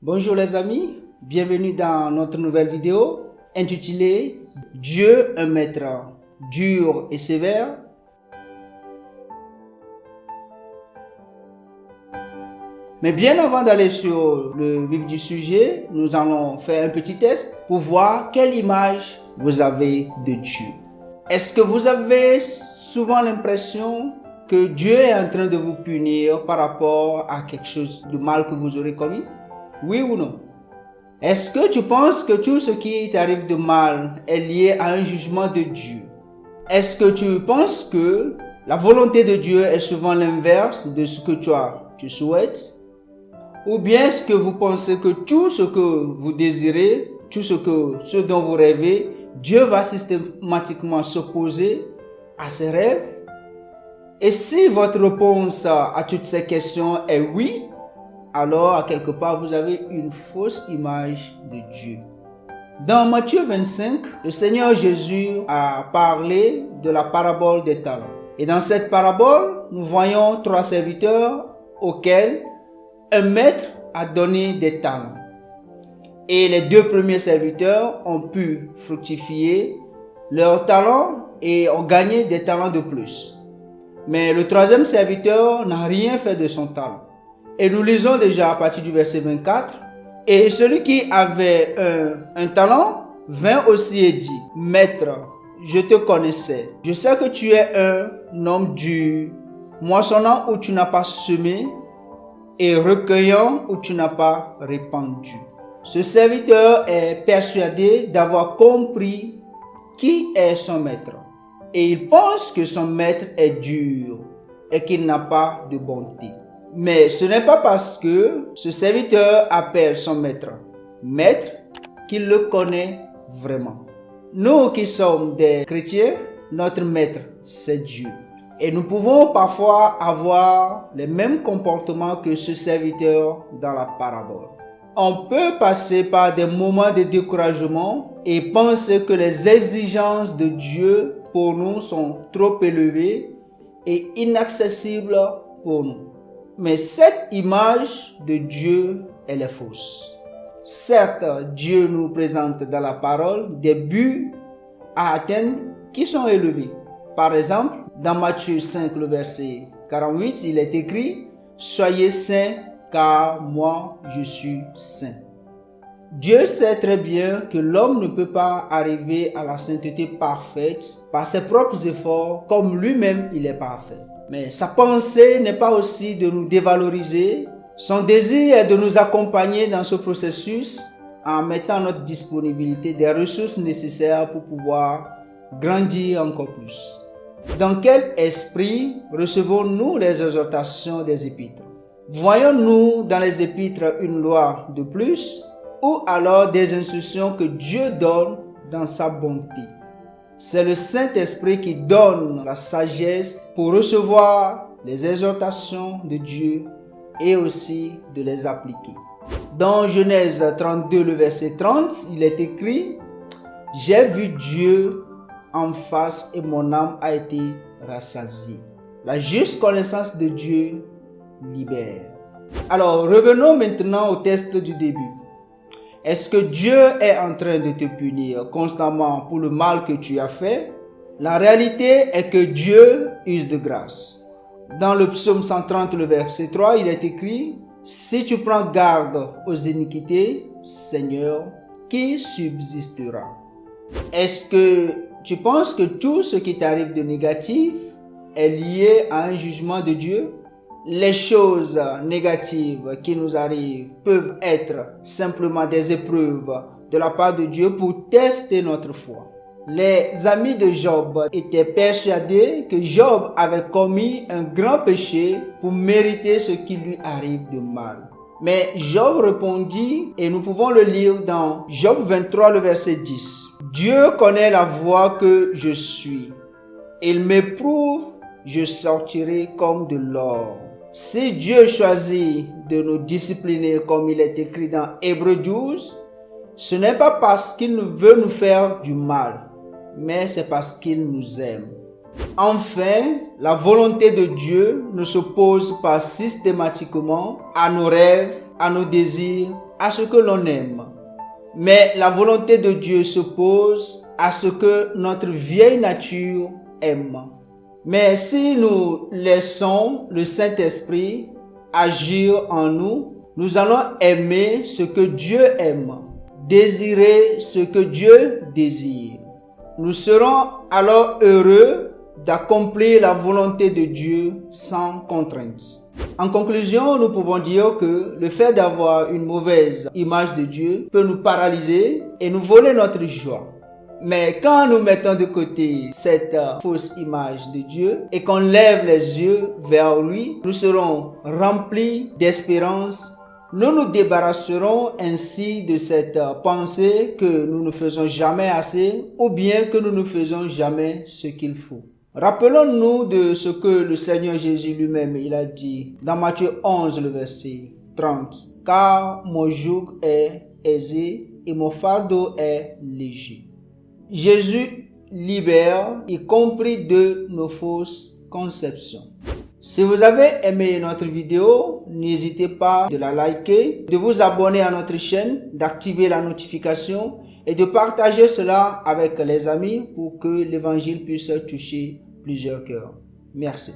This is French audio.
Bonjour les amis, bienvenue dans notre nouvelle vidéo intitulée Dieu un maître dur et sévère. Mais bien avant d'aller sur le vif du sujet, nous allons faire un petit test pour voir quelle image vous avez de Dieu. Est-ce que vous avez souvent l'impression que Dieu est en train de vous punir par rapport à quelque chose de mal que vous aurez commis? Oui ou non? Est-ce que tu penses que tout ce qui t'arrive de mal est lié à un jugement de Dieu? Est-ce que tu penses que la volonté de Dieu est souvent l'inverse de ce que tu souhaites? Ou bien est-ce que vous pensez que tout ce que vous désirez, ce dont vous rêvez, Dieu va systématiquement s'opposer à ses rêves? Et si votre réponse à toutes ces questions est oui, alors à quelque part vous avez une fausse image de Dieu. Dans Matthieu 25, le Seigneur Jésus a parlé de la parabole des talents. Et dans cette parabole, nous voyons 3 serviteurs auxquels un maître a donné des talents. Et les 2 premiers serviteurs ont pu fructifier leurs talents et ont gagné des talents de plus. Mais le 3e serviteur n'a rien fait de son talent. Et nous lisons déjà à partir du verset 24. Et celui qui avait un talent vint aussi et dit: Maître, je te connaissais. Je sais que tu es un homme dur, moissonnant où tu n'as pas semé et recueillant où tu n'as pas répandu. Ce serviteur est persuadé d'avoir compris qui est son maître. Et il pense que son maître est dur et qu'il n'a pas de bonté. Mais ce n'est pas parce que ce serviteur appelle son maître maître qu'il le connaît vraiment. Nous qui sommes des chrétiens, notre maître, c'est Dieu. Et nous pouvons parfois avoir les mêmes comportements que ce serviteur dans la parabole. On peut passer par des moments de découragement et penser que les exigences de Dieu pour nous sont trop élevées et inaccessibles pour nous. Mais cette image de Dieu, elle est fausse. Certes, Dieu nous présente dans la parole des buts à atteindre qui sont élevés. Par exemple, dans Matthieu 5, le verset 48, il est écrit: « Soyez saints, car moi, je suis saint. » Dieu sait très bien que l'homme ne peut pas arriver à la sainteté parfaite par ses propres efforts, comme lui-même il est parfait. Mais sa pensée n'est pas aussi de nous dévaloriser. Son désir est de nous accompagner dans ce processus en mettant à notre disponibilité des ressources nécessaires pour pouvoir grandir encore plus. Dans quel esprit recevons-nous les exhortations des épîtres? Voyons-nous dans les épîtres une loi de plus ou alors des instructions que Dieu donne dans sa bonté? C'est le Saint-Esprit qui donne la sagesse pour recevoir les exhortations de Dieu et aussi de les appliquer. Dans Genèse 32, le verset 30, il est écrit: « J'ai vu Dieu en face et mon âme a été rassasiée. » La juste connaissance de Dieu libère. Alors, revenons maintenant au test du début. Est-ce que Dieu est en train de te punir constamment pour le mal que tu as fait? La réalité est que Dieu use de grâce. Dans le psaume 130, le verset 3, il est écrit: « Si tu prends garde aux iniquités, Seigneur, qui subsistera? » Est-ce que tu penses que tout ce qui t'arrive de négatif est lié à un jugement de Dieu? Les choses négatives qui nous arrivent peuvent être simplement des épreuves de la part de Dieu pour tester notre foi. Les amis de Job étaient persuadés que Job avait commis un grand péché pour mériter ce qui lui arrive de mal. Mais Job répondit, et nous pouvons le lire dans Job 23, le verset 10. « Dieu connaît la voie que je suis. Il m'éprouve, je sortirai comme de l'or. » Si Dieu choisit de nous discipliner comme il est écrit dans Hébreux 12, ce n'est pas parce qu'il veut nous faire du mal, mais c'est parce qu'il nous aime. Enfin, la volonté de Dieu ne s'oppose pas systématiquement à nos rêves, à nos désirs à ce que l'on aime. Mais la volonté de Dieu s'oppose à ce que notre vieille nature aime. Mais si nous laissons le Saint-Esprit agir en nous, nous allons aimer ce que Dieu aime, désirer ce que Dieu désire. Nous serons alors heureux d'accomplir la volonté de Dieu sans contrainte. En conclusion, nous pouvons dire que le fait d'avoir une mauvaise image de Dieu peut nous paralyser et nous voler notre joie. Mais quand nous mettons de côté cette fausse image de Dieu et qu'on lève les yeux vers lui, nous serons remplis d'espérance. Nous nous débarrasserons ainsi de cette pensée que nous ne faisons jamais assez ou bien que nous ne faisons jamais ce qu'il faut. Rappelons-nous de ce que le Seigneur Jésus lui-même il a dit dans Matthieu 11, le verset 30. « Car mon joug est aisé et mon fardeau est léger. » Jésus libère, y compris de nos fausses conceptions. Si vous avez aimé notre vidéo, n'hésitez pas de la liker, de vous abonner à notre chaîne, d'activer la notification et de partager cela avec les amis pour que l'évangile puisse toucher plusieurs cœurs. Merci.